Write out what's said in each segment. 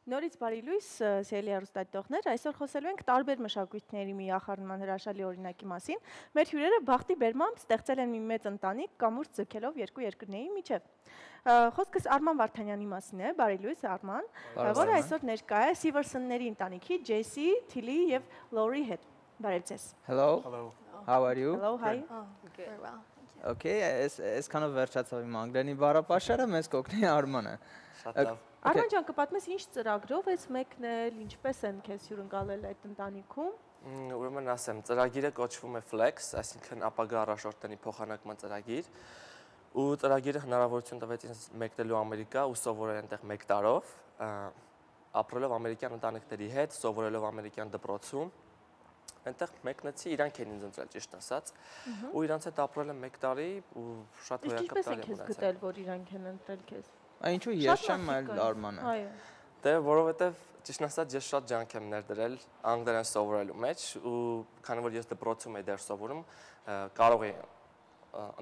Նորից բարի լույս, սիրելի հեռուստադիտողներ, այսօր խոսելու ենք տարբեր մշակույթների միախառնման հրաշալի օրինակի մասին։ Մեր հյուրերը բախտի բերմամբ ստեղծել են մի մեծ ընտանիք կամուրջ ձգելով երկու երկրների միջև։ Խոսքս Արման Վարդանյանի մասին է, բարի լույս Արման, որը այսօր ներկա է Սիվերսոնների ընտանիքի Ջեսի, Թիլի եւ Լորի հետ։ Բարև ձեզ։ Hello. Hello. How are you? Hello, hi. Oh, good. Very well. Okay, es kann վերջացավ իմ անգլերենի բառապաշարը, մեզ կօգնի Արմանը։ Շատ լավ։ Արման ջան, կպատմես ինչ ծրագրով ես մեկնել, ինչպես են քեզ հյուրընկալել այդ ընտանիքում։ Ուրեմն ասեմ, ծրագիրը կոչվում է FLEX, այսինքն ապագա առաջորդների փոխանակման ծրագիր, ու ծրագիրը հնարավորություն տվեց ինձ մեկնելու Ամերիկա ու սովորել այնտեղ 1 տարով, ապրելով ամերիկյան ընտանիքների հետ, սովորելով ամերիկյան դպրոցում։ Այնտեղ մեկնեցի, իրանք են ինձ ընտրել, ճիշտ ասած, ու իրանց հետ ապրել եմ 1 տարի ու շատ հոյակապ տարի եմ ունեցել։ Ինչպես եք գտել, որ իրանք են ընտրել քեզ։ Ինչու ես չեմ, այլ Արմանը։ Այո։ Դե որովհետև ճիշտ ասած ես շատ ջանք եմ ներդրել անգլերեն սովորելու մեջ ու քանի որ ես դպրոցում եմ դեռ սովորում, կարող եմ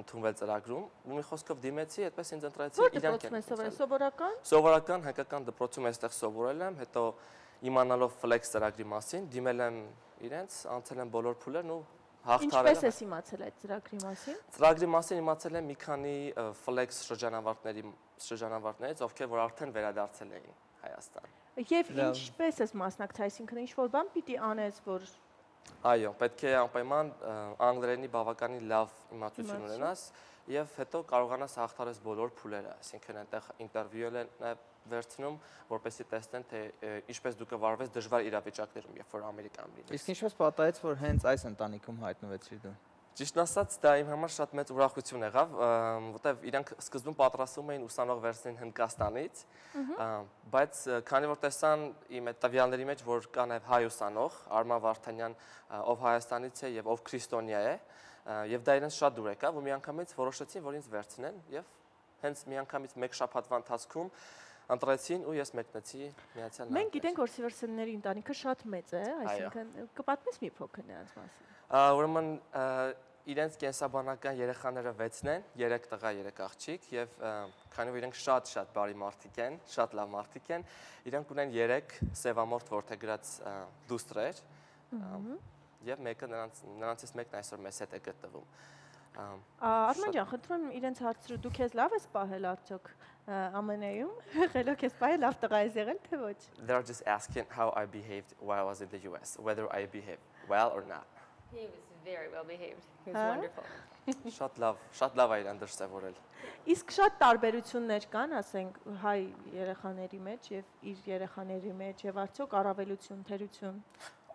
ընդունվել ծրագրում ու մի խոսքով դիմեցի, այդպես ինձ ընտրեցի իրանք են սովորել սովորական։ Սովորական հայկական դպրոցում այստեղ սովորել եմ, հետո իմանալով FLEX ծրագրի մասին, դիմել եմ իրենց, անցել եմ բոլոր փուլերն ու հաղթարել եմ։ Ինչպես ես իմացել այդ ծրագրի մասին։ Ծրագրի մասին իմացել եմ մի քանի FLEX շրջանավարտներից, ովքեր որ արդեն վերադարձել էին Հայաստան։ Եվ ինչպես ես մասնակցել, այսինքն ինչ որ բան պիտի անես, որ Այո, պետք է անպայման անգլերենի բավականին լավ իմացություն ունենաս եւ հետո կարողանաս հաղթարես բոլոր փուլերը, այսինքն այնտեղ ինտերվյու են վերցնում, որպեսզի տեսնեն թե ինչպես դու կվարվես դժվար իրավիճակներում, երբ որ Ամերիկայում լինես։ Իսկ ինչպես պատահեց, որ հենց այս ընտանիքում հայտնվեցիր դու։ Ճիշտն ասած, դա իմ համար շատ մեծ ուրախություն եղավ, որտեղ իրանք սկզբում պատրաստվում էին ուսանող վերցնեն Հնդկաստանից, բայց քանի որ տեսան իմ այդ տվյալների մեջ, որ կա նաև հայ ուսանող, Արման Վարդանյան, ով Հայաստանից է եւ ով քրիստոնյա է, եւ դա իրենց շատ դուր եկավ, ու միանգամից որոշեցին, որ ինձ վերցնեն եւ հենց միանգամից 1 շաբաթվա ընթացքում ընտրեցին ու ես մեկնեցի Միացյալ Նահանգներ։ Մենք գիտենք, որ Սիվերսոնների ընտանիքը շատ մեծ է, այսինքն կպատմես մի փոքր նրանց մասին։ Ուրեմն իրենց կենսաբանական երեխաները 6-ն են, 3 տղա, 3 աղջիկ եւ քանի որ իրենք շատ բարի մարդիկ են, շատ լավ մարդիկ են, իրենք ունեն 3 սևամորթ որդեգրած դուստրեր եւ մեկը նրանցից մեկն այսօր մեզ հետ է գտնվում։ Արման ջան, խնդրում եմ իրենց հարցրու, դու քեզ լավ ես պահել արդյոք ԱՄՆ-ում, եղելով քեզ պահել լավ տղա ես եղել թե ոչ։ They're just asking how I behaved while I was in the US, whether I behaved well or not. He was very well behaved. He was wonderful. Շատ լավ այր անդրստավորել։ Իսկ շատ տարբերություններ կան, ասենք, հայ երեխաների մեջ եւ իր երեխաների մեջ եւ արդյոք առավելություն, թերություն։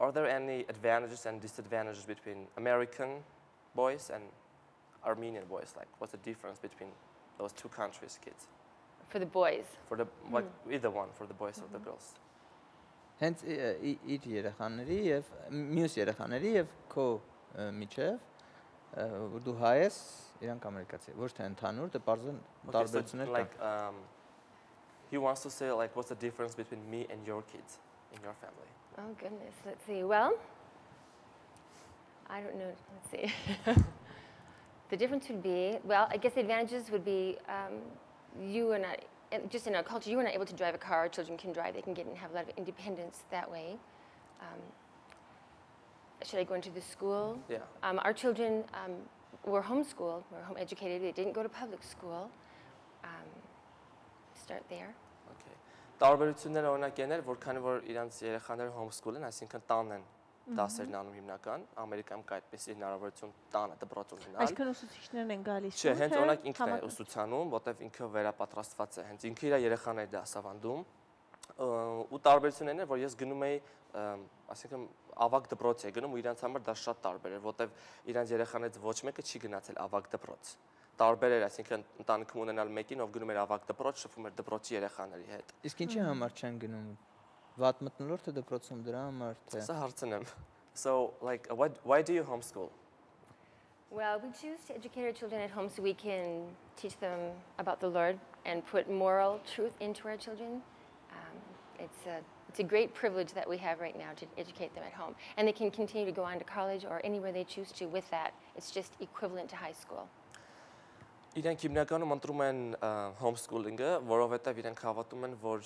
Are there any advantages and disadvantages between American boys and Armenian boys? Like, what's the difference between those two countries' kids? For the boys. For the either one, for the boys or the girls. Հենց իր երեխաների եւ մյուս երեխաների եւ քո միջև որ դու հայ ես, իրանք ամերիկացի, ոչ թե ընդհանուր, դե բարձր տարբերություններ կան։ He wants to say like what's the difference between me and your kids in your family? Oh goodness, let's see. Well, I don't know. Let's see. The difference would be, well, I guess the advantages would be you and I, just in our culture, you are not able to drive a car. Children can drive. They can get and have a lot of independence that way. Should I go into the school? Yeah. Our children were homeschooled. Were home educated. They didn't go to public school. Start there. Okay. Տարբերությունները օրինակ են, որ քանի որ իրանց երեխաները homeschool են, այսինքն տանն են դասերն անում հիմնական, Ամերիկայում կա այդպես հնարավորություն տանը դպրոցում գնալ։ Այսինքն ուսուցիչներն են գալիս։ Չէ, հենց օրինակ ինքն է ուսուցանում, որտեվ ինքը վերապատրաստված է, հենց ինքը իր երեխաների դասավանդում, ու տարբերություններն են, որ ես գնում էի, այսինքն ավագ դպրոց էի գնում ու իրանց համար դա շատ տարբեր էր, որտեվ իրանց երեխաներից ոչ մեկը չի գնացել ավագ դպրոց։ Տարբեր էր, այսինքն ընտանիքում ունենալ մեկին, ով գնում էր ավագ դպրոց, շփվում էր դպրոցի երեխաների հետ։ Իսկ ինչի համար չեն գնում։ Վատ մտնոլորտ է դպրոցում դրա համար թե։ Սա հարցն եմ։ So like why do you homeschool? Well, we choose to educate our children at home so we can teach them about the Lord and put moral truth into our children. It's a great privilege that we have right now to educate them at home. And they can continue to go on to college or anywhere they choose to with that. It's just equivalent to high school. Իրանք հիմնականում ընտրում են homeschooling-ը, որովհետև իրանք հավատում են, որ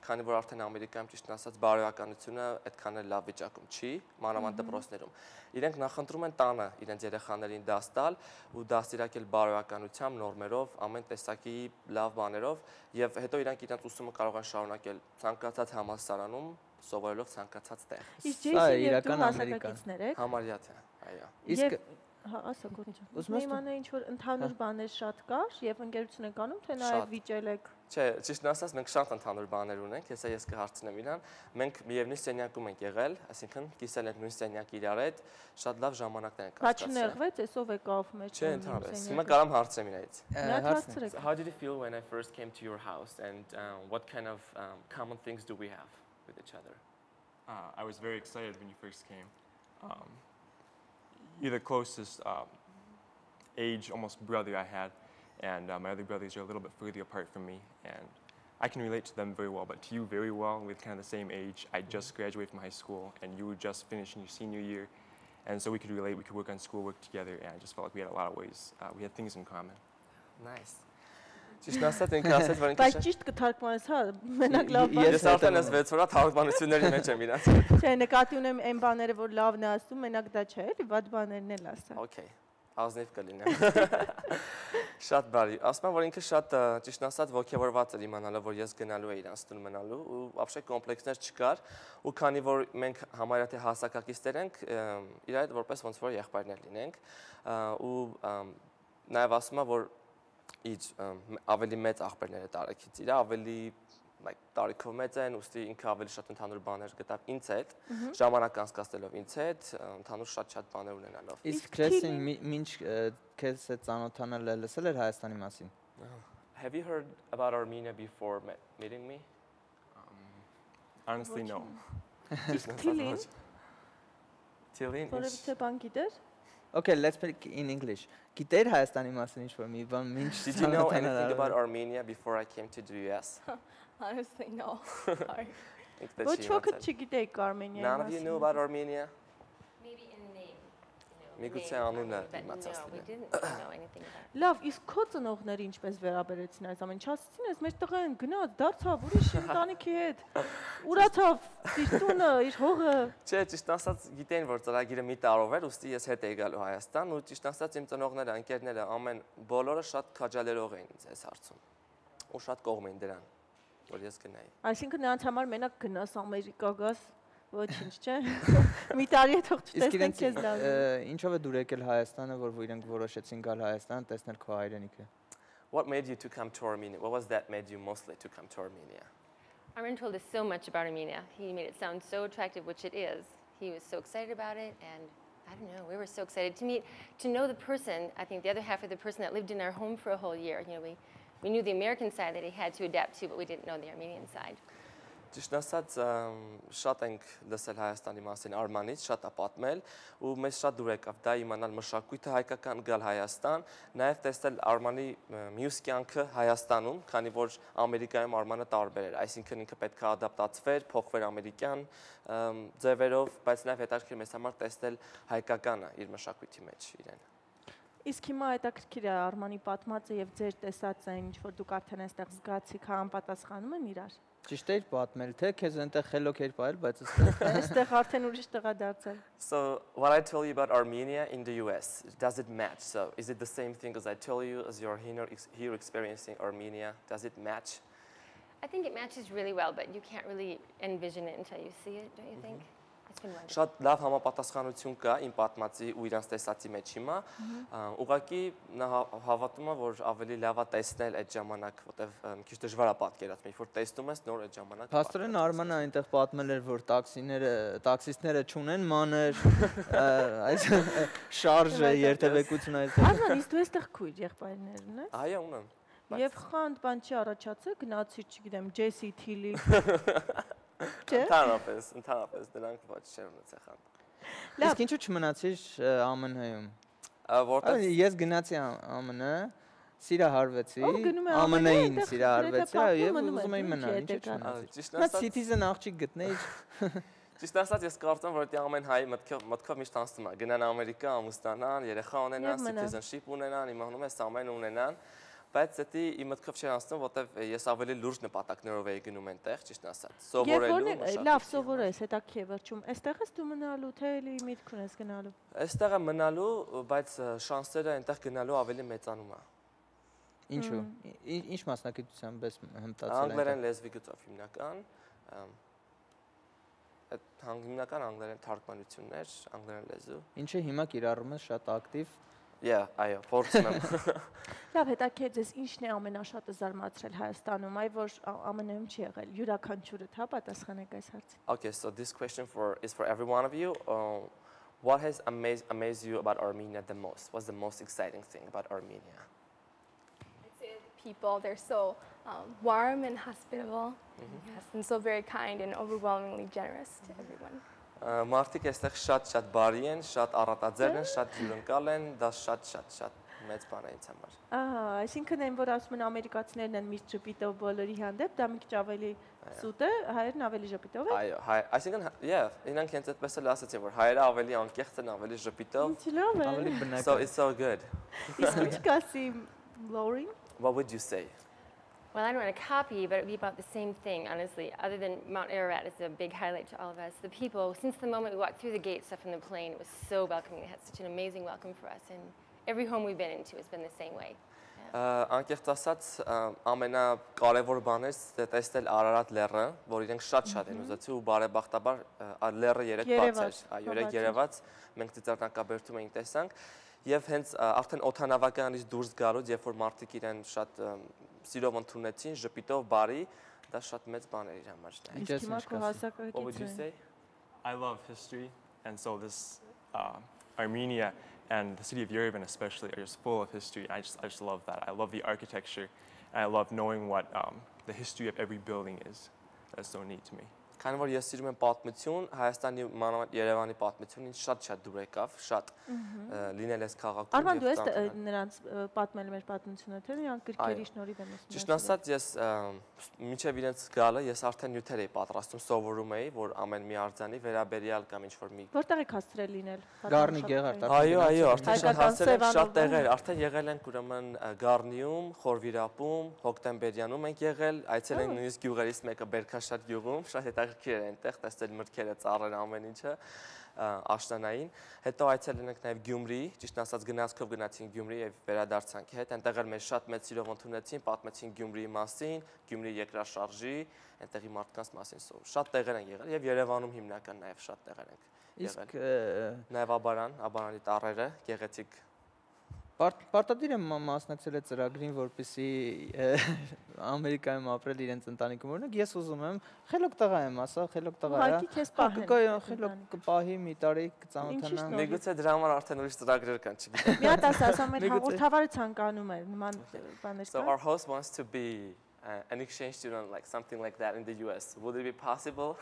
քանի որ արդեն Ամերիկայում ճիշտ ասած բարոյականությունը այդքան էլ լավ վիճակում չի, մանավանդ դպրոցներում։ Իրենք նախընտրում են տանը իրենց երեխաներին դաս տալ ու դաստիարակել բարոյականությամբ, նորմերով, ամեն տեսակի լավ բաներով եւ հետո իրենք իրենց ուսումը կարող են շարունակել ցանկացած համալսարանում, սովորելով ցանկացած տեղ։ Իսկ Ջեյսին եւ դու հասակակիցներ եք։ Համարյա թե, այո։ Իսկ հա, ասա գործ։ Իմանը ինչ որ ընդհանուր բաներ շատ կար եւ ընկերություն եք անում, թե նաեւ վիճել եք։ Չէ, ճիշտ ասած մենք շատ ընդհանուր բաներ ունենք, հեսա ես կհարցնեմ իրան։ Մենք միևնույն սենյակում ենք եղել, այսինքն կիսել ենք նույն սենյակ իրար հետ, շատ լավ ժամանակներ ենք անցկացրել։ Բա չներվեց, էսով եկավ մեջ։ Չէ, ընդհանրապես։ Հիմա կարամ հարցեմ իրայից։ How did you feel when I first came to your house and what kind of common things do we have with each other? I was very excited when you first came. You're the closest age, almost brother I had, and my other brothers are a little bit further apart from me, and I can relate to them very well, but to you very well, with kind of the same age. I just graduated from high school, and you were just finishing your senior year, and so we could relate, we could work on schoolwork together, and I just felt like we had a lot of ways, we had things in common. Nice. Ճիշտ ասած ինքը ասեց որ ինքը բայց ճիշտ կթարգմանես, հա, մենակ լավ բան։ Ես արդեն այս 6 օր թարգմանությունների մեջ եմ իրանց։ Չէ, նկատի ունեմ այն բաները, որ լավն է ասում, մենակ դա չէ, էլի վատ բաներն էլ ասա։ Okay, ազնիվ կլինեմ։ Շատ բարի։ Ասում եմ որ ինքը շատ ճիշտ ասած ողջավորված էր իմանալով որ ես գնալու եի իրանց տուն մնալու ու ապշե կոմպլեքսներ չկար ու քանի որ մենք համարյա թե հասակակիցներ ենք իր այդ որպես ոնց որ եղբայրներ լինենք ու նաև ասում եմ որ Իջ ավելի մեծ աղբերները տարեքից իրա ավելի տարիքով մեծ են, ուստի ինքը ավելի շատ ընդհանուր բաներ գտավ ինձ հետ, ժամանակ անցկացնելով ինձ հետ, ընդհանուր շատ բաներ ունենալով։ Իսկ Ջեսին մինչ քեզ հետ ծանոթանալ լսել էր Հայաստանի մասին։ Have you heard about Armenia before meeting me? Honestly, no. Tilin? Որևէ բան գիտեր։ Okay, let's speak in English. Գիտեր Հայաստանի մասին ինչ-որ մի բան մինչ Did you know anything about Armenia before I came to the US? Honestly, no. Sorry. Ոչ ոք չգիտեիք Արմենիայի մասին։ None of you knew about Armenia? Maybe in name. Միգուցե անունը But իմացած no, we լինի։ didn't know anything about it. Լավ, իսկ քո ծնողները ինչպես վերաբերեցին այս ամեն ինչ, ասեցին, ես մեր տղան գնաց, դարձավ ուրիշ ընտանիքի հետ։ Ուրացավ իր տունը, իր հողը։ Չէ, ճիշտ ասած գիտեն որ ծրագիրը մի տարով էր, ուստի ես հետ էի գալու Հայաստան ու ճիշտ ասած իմ ծնողները, ընկերները, ամեն բոլորը շատ քաջալերող էին ինձ այս հարցում։ Ու շատ կողմ էին դրան, որ ես գնայի։ Այսինքն նրանց համար մենակ գնաս Ամերիկա գաս, ոչինչ, չէ։ Մի տարի է թող չտեսնենք քեզ լավ։ Ինչով է դուր եկել Հայաստանը, որ իրենք որոշեցին գալ Հայաստան, տեսնել քո հայրենիքը։ What made you to come to Armenia? What was that made you mostly to come to Armenia? Arman told us so much about Armenia. He made it sound so attractive, which it is. He was so excited about it, and I don't know, we were so excited to meet, to know the person, I think the other half of the person that lived in our home for a whole year. You know, we knew the American side that he had to adapt to, but we didn't know the Armenian side. Ճիշտ ասած շատ ենք լսել Հայաստանի մասին Արմանից, շատ ապատմել ու մեզ շատ դուր եկավ դա իմանալ մշակույթը հայկական գալ Հայաստան, նաև տեսնել Արմանի մյուս կյանքը Հայաստանում, քանի որ Ամերիկայում Արմանը տարբեր էր, այսինքն ինքը պետք է ադապտացվեր, փոխվեր ամերիկյան ձևերով, բայց նաև հետաքրքիր մեզ համար տեսնել հայկականը իր մշակույթի մեջ իրեն։ Իսկ հիմա հետաքրքիր է Արմանի պատմածը եւ ձեր տեսածը ինչ որ դուք արդեն այստեղ զգացիք, համապատասխանում են իրար։ Ճիշտ է պատմել, թե քեզ այնտեղ խելոք էր պայել, բայց այստեղ արդեն ուրիշ տղա դարձել։ So what I told you about Armenia in the US, does it match? So is it the same thing as I told you as you're here experiencing Armenia? Does it match? I think it matches really well, but you can't really envision it until you see it, don't you think? It's been wonderful. Շատ լավ համապատասխանություն կա իմ պատմածի ու իրանց տեսածի մեջ հիմա։ Ուղղակի նա հավատում է, որ ավելի լավ է տեսնել այդ ժամանակ, որտեվ քիչ դժվար է պատկերացնել, որ տեսնում ես նոր այդ ժամանակ։ Փաստորեն Արմանը այնտեղ պատմել էր, որ տաքսիստները չունեն մանր, այս շարժը երթևեկությունը այստեղ։ Արման, իսկ դու այստեղ քույր եղբայրներն ես։ Այո, ունեմ։ Եվ խանդ բան չի առաջացել, գնացիր, չգիտեմ, Ջեսի Թիլի։ Ընդհանրապես դրանք ոչ չեն ունեցել խանդ։ Իսկ ինչու չմնացիր ԱՄՆ-ում։ Որտեղ ես գնացի ԱՄՆ, սիրահարվեցի, ԱՄՆ-ին սիրահարվեցի եւ ուզում էի մնալ, ինչու՞ չմնացի։ Ճիշտ ասած, citizen աղջիկ գտնեիր։ Ճիշտ ասած, ես կարծում որ դա ամեն հայ մտքով միշտ անցնում է, գնան Ամերիկա, ամուսնանան, երեխա ունենան, citizenship ունենան, իմանում ես ամեն ունենան, բայց դա իմ մտքով չի անցնում, որտեվ ես ավելի լուրջ նպատակներով եի գնում այնտեղ, ճիշտ ասած։ Լավ, սովորես, հետաքրքիր է վերջում։ Այստեղ ես դու մնալու, թե էլի միտք ունես գնալու։ Այստեղ եմ մնալու, բայց շանսերը այնտեղ գնալու ավելի մեծանում է։ Ինչու՞։ Ինչ մասնակցությամբ ես հմտացել։ Անգլերեն լեզվի գծով հիմնական, այդ հիմնական անգլերեն թարգմանություններ, անգլերեն լեզու։ Ինչը հիմա կիրառում ես շատ ակտիվ։ Այո, փորձում եմ։ Լավ, հետաքրքիր ձեզ ինչն է ամենաշատը զարմացրել Հայաստանում, այ որ ԱՄՆ-ում չի եղել։ Յուրաքանչյուրդ հա պատասխանեք այս հարցին։ Okay, so this question is for every one of you. What has amazed you about Armenia the most? What's the most exciting thing about Armenia? I'd say the people, they're so warm and hospitable, yes, and so very kind and overwhelmingly generous to everyone. Մարդիկ այստեղ շատ բարի են, շատ առատաձեռն են, շատ ջուրընկալ են, դա շատ մեծ բան է ինձ համար։ Այսինքն այն որ ասում են ամերիկացիներն են միշտ ժպիտով բոլորի հանդեպ, դա մի քիչ ավելի սուտ է, հայերն ավելի ժպիտով են։ Այո, այսինքն, իրենք հենց այդպես էլ ասացին, որ հայերը ավելի անկեղծ են, ավելի ժպիտով։ Ինչ լավ է։ Ավելի բնական։ So it's so good. Իսկ ինչ կասի Lauren? What would you say? Well, I don't want to copy, but it would be about the same thing, honestly. Other than Mount Ararat is a big highlight to all of us. The people, since the moment we walked through the gate, stuff from the plane, it was so welcoming. They had such an amazing welcome for us, and every home we've been into has been the same way. Անկեղծ ասած, ամենակարևոր բանն է տեսնել Արարատ լեռը, որ իրենք շատ են ուզեցի ու բարեբախտաբար լեռը երեք բաց էր, այո, երեք երևաց, մենք ծիծեռնակաբերդում էինք տեսանք, եւ հենց արդեն օթանավականից դուրս գալուց, երբ որ մարդիկ իրեն շատ սիրով ընդունեցին, ժպիտով, բարի, դա շատ մեծ բան էր իր համար։ What would you say? I love history, and so this Armenia and the city of Yerevan especially are just full of history. I just love that. I love the architecture, and I love knowing what the history of every building is. That's so neat to me. Քանի որ ես սիրում եմ պատմություն, Հայաստանի մանավանդ Երևանի պատմությունն ինձ շատ դուր եկավ, շատ լինել ես քաղաքում։ Արման, դու ես նրանց պատմել մեր պատմությունը, թե նրանք գրքերի շնորհիվ են ուսումնասիրել։ Ճիշտ ասած, ես մինչև իրենց գալը ես արդեն նյութեր էի պատրաստում, սովորում էի, որ ամեն մի արձանի վերաբերյալ կամ ինչ-որ մի Որտեղ եք հասցրել լինել։ Գառնի գեղարդ։ Այո, արդեն հասել ենք շատ տեղեր, արդեն եղել ենք ուրեմն Գառնիում, Խորվիրապում, Հոկտեմբերյանում ենք եղել, այցել ենք նույնիսկ գյուղերից մեկը Բերքաշատ գյուղում, շատ հետաքրքիր է այնտեղ տեսնել մրգերը, ծառերը, ամեն ինչը աշտանային։ Հետո այցել ենք նաև Գյումրի, ճիշտ ասած գնացքով գնացինք Գյումրի եւ վերադարձանք հետ, այնտեղ էլ մեզ շատ մեծ սիրով ընդունեցին, պատմեցին Գյումրիի մասին, Գյումրի երկրաշարժի, այնտեղի մարդկանց մասին, շատ տեղեր են եղել եւ Երևանում հիմնական նաև շատ տեղեր ենք եղել։ Իսկ նաև Աբարանի տառերը, գեղեցիկ Պարտադիր եմ մասնակցել այդ ծրագրին, որպեսզի Ամերիկայում ապրել իրենց ընտանիքում օրինակ ես ուզում եմ խելոք տղա եմ, ասա, խելոք տղա է։ Ուղղակի քեզ պահեն։ Խելոք կպահի մի տարի կծանոթանա։ Միգուցե դրա համար արդեն ուրիշ ծրագրեր կան, չգիտեմ։ Մի հատ ասա, մեր հաղորդավարը ցանկանում է նման բաներ So կան։ our host wants to be an exchange student, like something like that in the US. Would it be possible?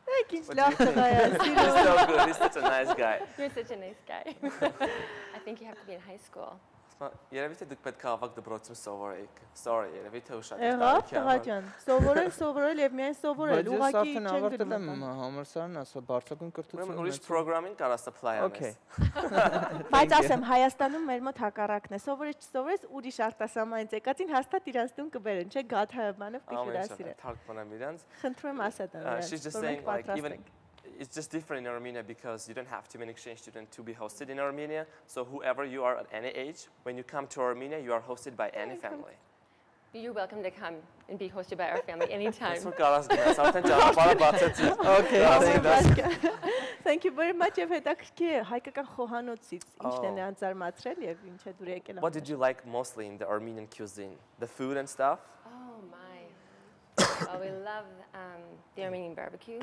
Ինչ լավ տղա է, He's so good. He's such a nice guy. You're such a nice guy. I think you have to be in high school. Երևի թե դուք պետք է ավակ դպրոցում սովորեիք։ Sorry, երևի թե ուշադրություն Եղավ, տղա ջան, սովորել եւ միայն սովորել, ուղղակի չեն ավարտել եմ համալսարանը, ասա բարձրագույն կրթություն։ Ուրիշ programming կարաս apply Okay։ Բայց ասեմ, Հայաստանում մեր մոտ հակառակն է, սովորես ուրիշ արտասահմանից եկածին հաստատ իրանց տուն կբերեն, չէ՞ գաթայաբանով կհյուրասիրեն։ Թարգմանեմ իրանց։ Խնդրում ասա դա։ She's just saying like even it's just different in Armenia because you don't have to be an exchange student to be hosted in Armenia. So whoever you are at any age, when you come to Armenia, you are hosted by any family. You're welcome to come and be hosted by our family anytime. Okay. Thank you very much. Հայկական խոհանոցից ինչն է նրանց զարմացրել եւ ինչ է դուր եկել։ What did you like mostly in the Armenian cuisine? The food and stuff? Oh my. Well, we love the Armenian barbecue.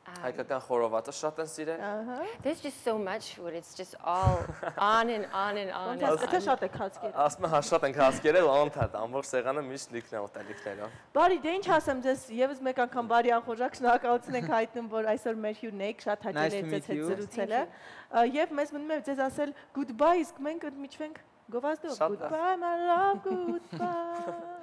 Հայկական խորովածը շատ են սիրել։ There's just so much food. It's just all on and on and on. Դա շատ է քացկեր։ Ասում եմ շատ են քացկերը, ոնթատ ամբողջ սեղանը միշտ լիքն է ուտելիքներով։ Բարի, դե ինչ ասեմ, ձեզ եւս մեկ անգամ բարի անխորժակ շնորհակալություն ենք հայտնում, որ այսօր մեր հյուրն եք, շատ հաճելի է ձեզ հետ զրուցելը։ Եվ մեզ մնում է ձեզ ասել goodbye, իսկ մենք ընդմիջվենք գովազդով։ Goodbye, my love, goodbye։